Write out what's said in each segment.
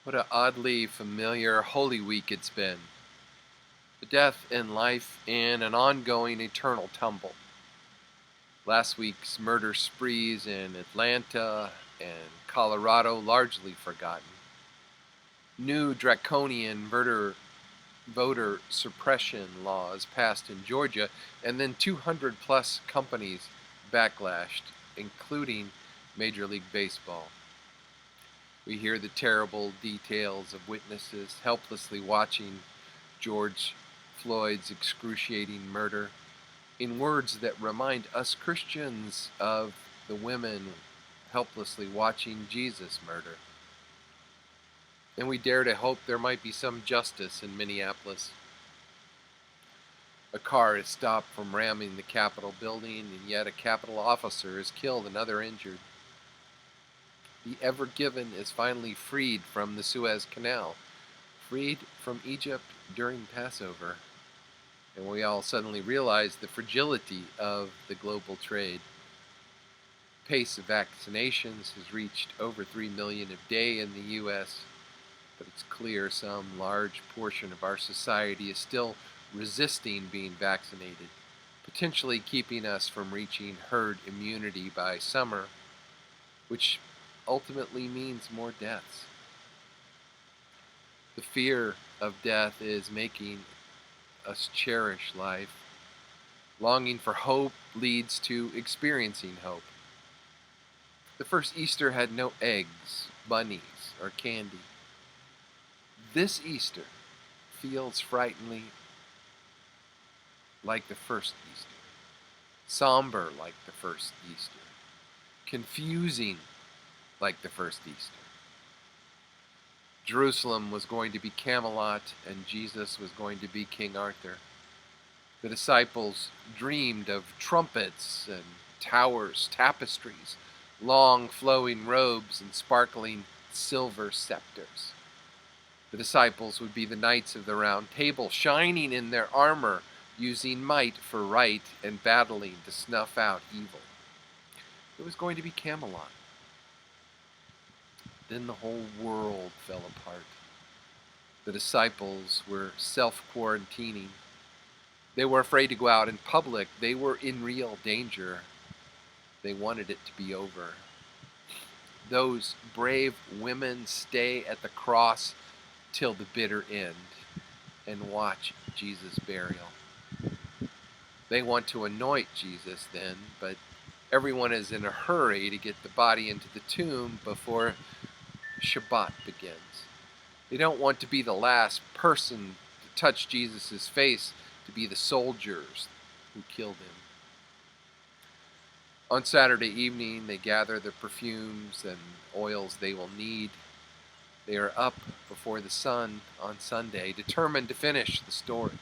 What a oddly familiar Holy Week it's been. The death and life in an ongoing eternal tumble. Last week's murder sprees in Atlanta and Colorado largely forgotten. New draconian voter suppression laws passed in Georgia, and then 200 plus companies backlashed, including Major League Baseball. We hear the terrible details of witnesses helplessly watching George Floyd's excruciating murder in words that remind us Christians of the women helplessly watching Jesus murder. And we dare to hope there might be some justice in Minneapolis. A car is stopped from ramming the Capitol building, and yet a Capitol officer is killed and another injured. The Ever Given is finally freed from the Suez Canal, freed from Egypt during Passover. And we all suddenly realize the fragility of the global trade. The pace of vaccinations has reached over 3 million a day in the U.S., but it's clear some large portion of our society is still resisting being vaccinated, potentially keeping us from reaching herd immunity by summer, which ultimately means more deaths. The fear of death is making us cherish life. Longing for hope leads to experiencing hope. The first Easter had no eggs, bunnies, or candy. This Easter feels frighteningly like the first Easter, somber like the first Easter, confusing like the first Easter. Jerusalem was going to be Camelot, and Jesus was going to be King Arthur. The disciples dreamed of trumpets and towers, tapestries, long flowing robes, and sparkling silver scepters. The disciples would be the knights of the Round Table, shining in their armor, using might for right and battling to snuff out evil. It was going to be Camelot. Then the whole world fell apart. The disciples were self-quarantining. They were afraid to go out in public. They were in real danger. They wanted it to be over. Those brave women stay at the cross till the bitter end and watch Jesus' burial. They want to anoint Jesus then, but everyone is in a hurry to get the body into the tomb before Shabbat begins. They don't want to be the last person to touch Jesus' face, to be the soldiers who killed him. On Saturday evening, they gather the perfumes and oils they will need. They are up before the sun on Sunday, determined to finish the story.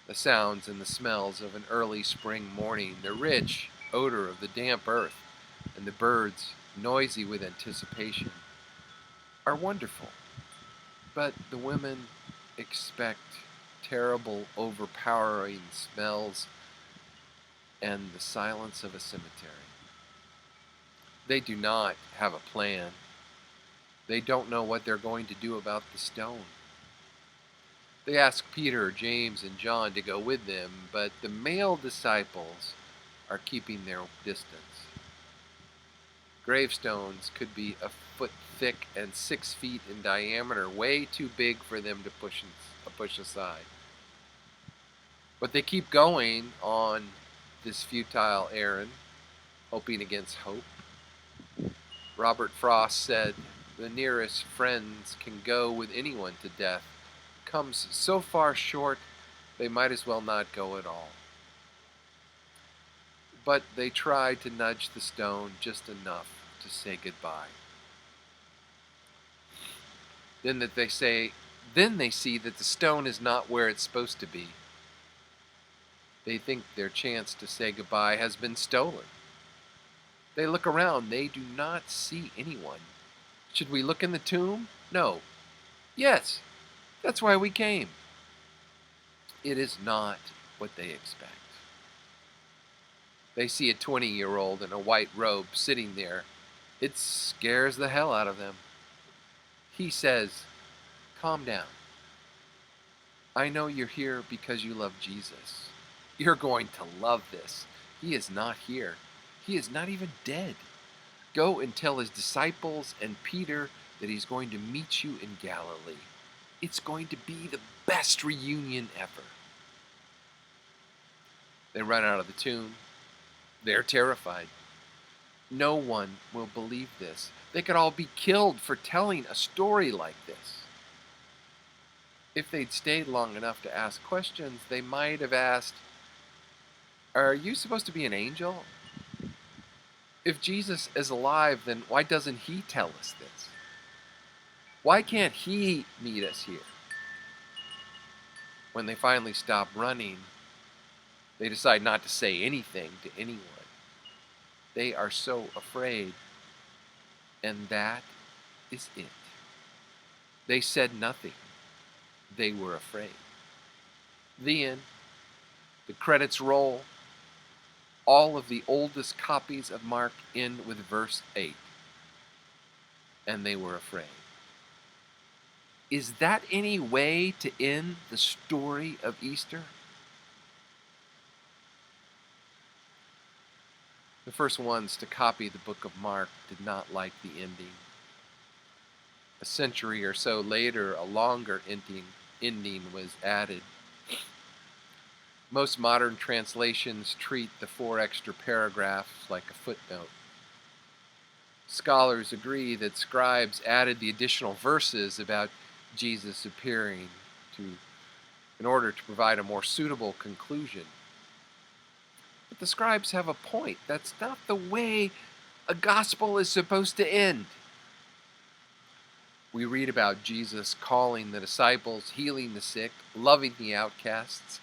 The sounds and the smells of an early spring morning, the rich odor of the damp earth, and the birds, noisy with anticipation, are wonderful. But the women expect terrible, overpowering smells and the silence of a cemetery. They do not have a plan. They don't know what they're going to do about the stone. They ask Peter, James, and John to go with them, but the male disciples are keeping their distance. Gravestones could be a foot thick and 6 feet in diameter, way too big for them to push aside. But they keep going on this futile errand, hoping against hope. Robert Frost said, "The nearest friends can go with anyone to death comes so far short, they might as well not go at all." But they try to nudge the stone just enough to say goodbye. Then they see that the stone is not where it's supposed to be. They think their chance to say goodbye has been stolen. They look around. They do not see anyone. Should we look in the tomb? No. Yes, that's why we came. It is not what they expect. They see a 20-year-old in a white robe sitting there. It scares the hell out of them. He says, calm down. I know you're here because you love Jesus. You're going to love this. He is not here. He is not even dead. Go and tell his disciples and Peter that he's going to meet you in Galilee. It's going to be the best reunion ever. They run out of the tomb. They're terrified. No one will believe this. They could all be killed for telling a story like this. If they'd stayed long enough to ask questions, they might have asked, are you supposed to be an angel? If Jesus is alive, then why doesn't he tell us this? Why can't he meet us here? When they finally stop running, they decide not to say anything to anyone. They are so afraid, and that is it. They said nothing. They were afraid. The end. The credits roll. All of the oldest copies of Mark end with verse 8. And they were afraid. Is that any way to end the story of Easter? The first ones to copy the book of Mark did not like the ending. A century or so later, a longer ending was added. Most modern translations treat the 4 extra paragraphs like a footnote. Scholars agree that scribes added the additional verses about Jesus appearing in order to provide a more suitable conclusion. But the scribes have a point. That's not the way a gospel is supposed to end. We read about Jesus calling the disciples, healing the sick, loving the outcasts.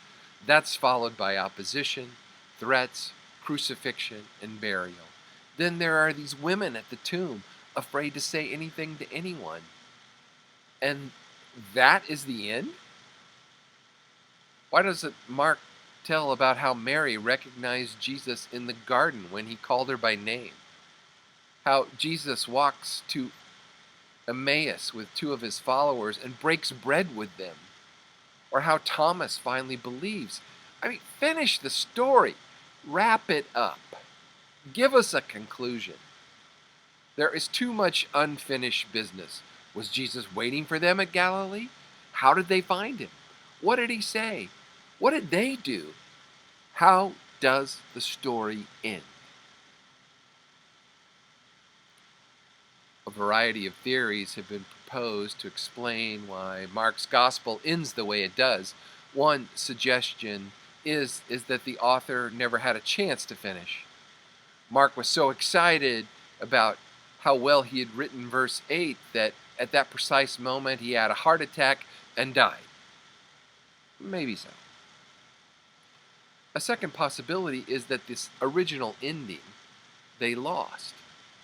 That's followed by opposition, threats, crucifixion, and burial. Then there are these women at the tomb, afraid to say anything to anyone. And that is the end? Why doesn't Mark tell about how Mary recognized Jesus in the garden when he called her by name? How Jesus walks to Emmaus with 2 of his followers and breaks bread with them? Or how Thomas finally believes? Finish the story. Wrap it up. Give us a conclusion. There is too much unfinished business. Was Jesus waiting for them at Galilee? How did they find him? What did he say? What did they do? How does the story end? A variety of theories have been proposed to explain why Mark's gospel ends the way it does. One suggestion is that the author never had a chance to finish. Mark was so excited about how well he had written verse 8 that at that precise moment he had a heart attack and died. Maybe so. A second possibility is that this original ending they lost.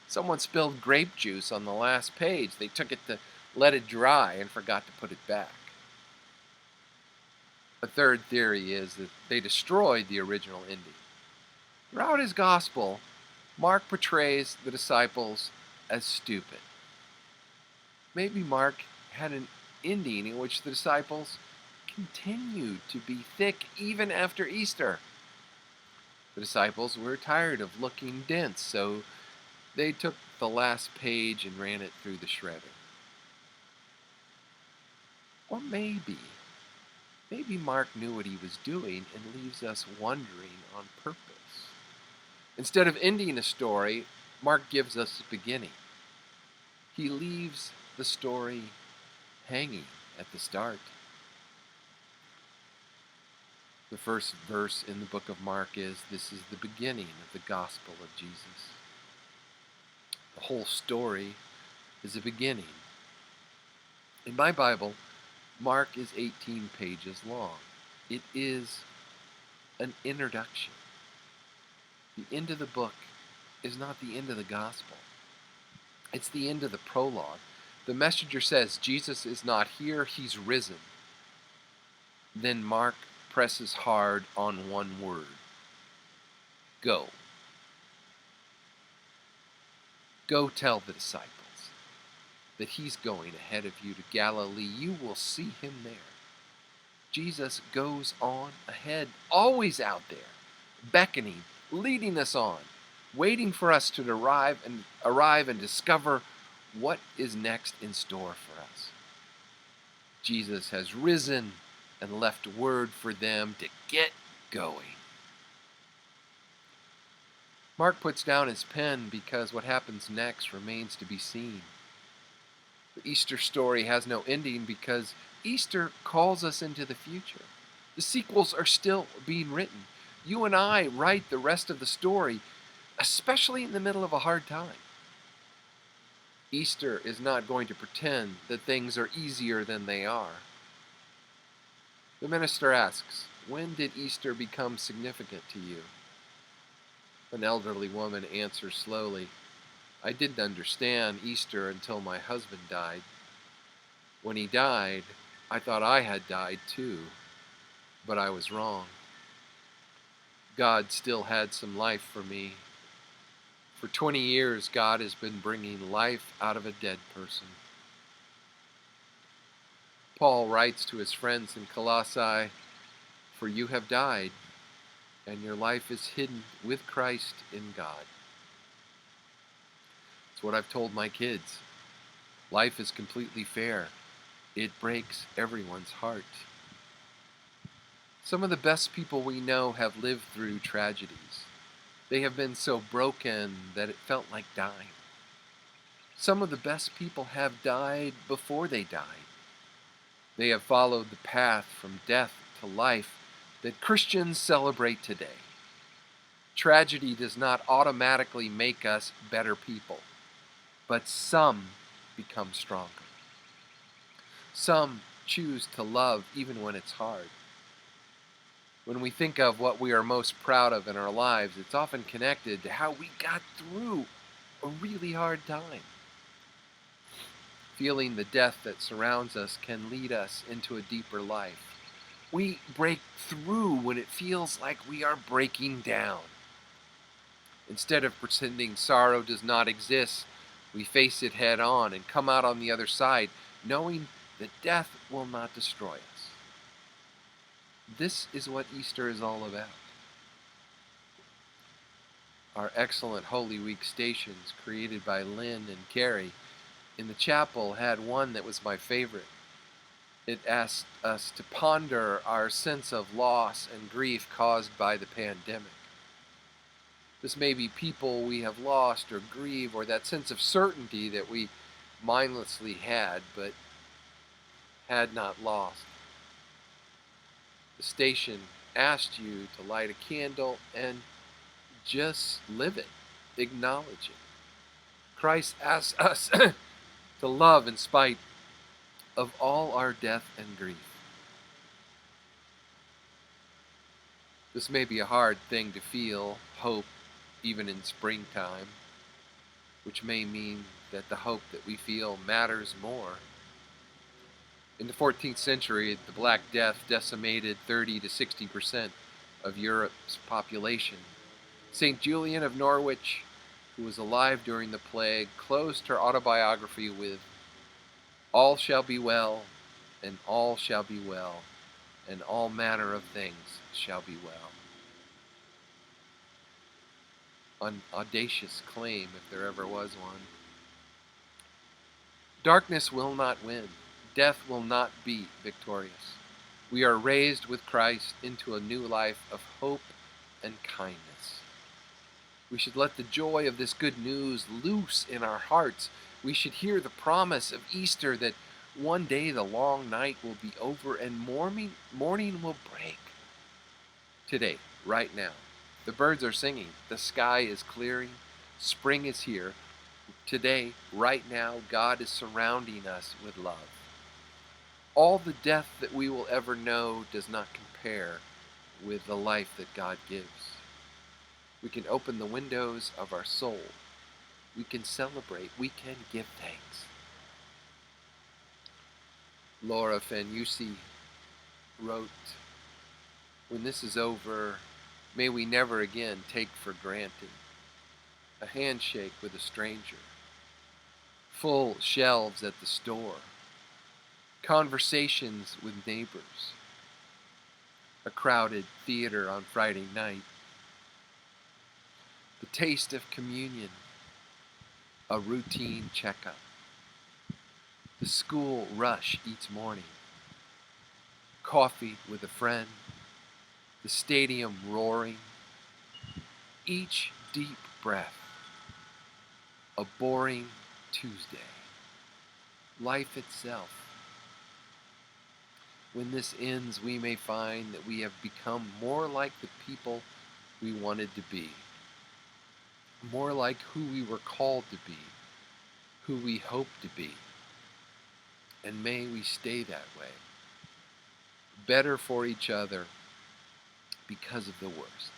Someone spilled grape juice on the last page. They took it to let it dry and forgot to put it back. A third theory is that they destroyed the original ending. Throughout his gospel, Mark portrays the disciples as stupid. Maybe Mark had an ending in which the disciples continued to be thick even after Easter. The disciples were tired of looking dense, so they took the last page and ran it through the shredder. Or maybe Mark knew what he was doing and leaves us wondering on purpose. Instead of ending a story, Mark gives us a beginning. He leaves the story hanging at the start. The first verse in the book of Mark is, "This is the beginning of the gospel of Jesus." The whole story is a beginning. In my Bible, Mark is 18 pages long. It is an introduction. The end of the book is not the end of the gospel. It's the end of the prologue. The messenger says, Jesus is not here, he's risen. Then Mark presses hard on one word. Go. Go tell the disciples. that he's going ahead of you to Galilee. You will see him there. Jesus goes on ahead, always out there, beckoning, leading us on, waiting for us to arrive and discover what is next in store for us. Jesus has risen and left word for them to get going. Mark puts down his pen because what happens next remains to be seen. The Easter story has no ending because Easter calls us into the future. The sequels are still being written. You and I write the rest of the story, especially in the middle of a hard time. Easter is not going to pretend that things are easier than they are. The minister asks, "When did Easter become significant to you?" An elderly woman answers slowly, "I didn't understand Easter until my husband died. When he died, I thought I had died too, but I was wrong. God still had some life for me. For 20 years, God has been bringing life out of a dead person." Paul writes to his friends in Colossae, "For you have died, and your life is hidden with Christ in God." It's what I've told my kids. Life is completely fair. It breaks everyone's heart. Some of the best people we know have lived through tragedies. They have been so broken that it felt like dying. Some of the best people have died before they died. They have followed the path from death to life that Christians celebrate today. Tragedy does not automatically make us better people, but some become stronger. Some choose to love even when it's hard. When we think of what we are most proud of in our lives, it's often connected to how we got through a really hard time. Feeling the death that surrounds us can lead us into a deeper life. We break through when it feels like we are breaking down. Instead of pretending sorrow does not exist, we face it head on and come out on the other side, knowing that death will not destroy us. This is what Easter is all about. Our excellent Holy Week stations, created by Lynn and Carrie, in the chapel had one that was my favorite. It asked us to ponder our sense of loss and grief caused by the pandemic. This may be people we have lost or grieved, or that sense of certainty that we mindlessly had but had not lost. The station asked you to light a candle and just live it, acknowledge it. Christ asks us to love in spite of all our death and grief. This may be a hard thing to feel, hope, even in springtime, which may mean that the hope that we feel matters more. In the 14th century, the Black Death decimated 30 to 60% of Europe's population. St. Julian of Norwich, who was alive during the plague, closed her autobiography with, "All shall be well, and all shall be well, and all manner of things shall be well." An audacious claim, if there ever was one. Darkness will not win. Death will not be victorious. We are raised with Christ into a new life of hope and kindness. We should let the joy of this good news loose in our hearts. We should hear the promise of Easter that one day the long night will be over and morning will break. Today, right now, the birds are singing, the sky is clearing, spring is here. Today, right now, God is surrounding us with love. All the death that we will ever know does not compare with the life that God gives. We can open the windows of our soul. We can celebrate. We can give thanks. Laura Van Usey wrote, "When this is over, may we never again take for granted a handshake with a stranger, full shelves at the store, conversations with neighbors, a crowded theater on Friday night, the taste of communion, a routine checkup, the school rush each morning, coffee with a friend, the stadium roaring, each deep breath, a boring Tuesday, life itself. When this ends, we may find that we have become more like the people we wanted to be, more like who we were called to be, who we hope to be. And may we stay that way, better for each other because of the worst.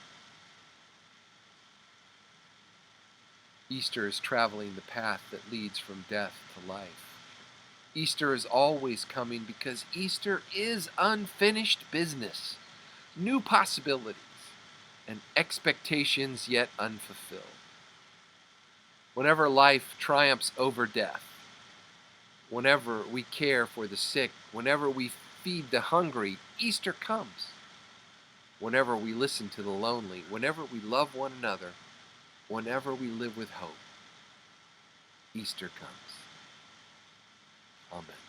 Easter is traveling the path that leads from death to life. Easter is always coming because Easter is unfinished business, new possibilities, and expectations yet unfulfilled. Whenever life triumphs over death, whenever we care for the sick, whenever we feed the hungry, Easter comes. Whenever we listen to the lonely, whenever we love one another, whenever we live with hope, Easter comes. Amen.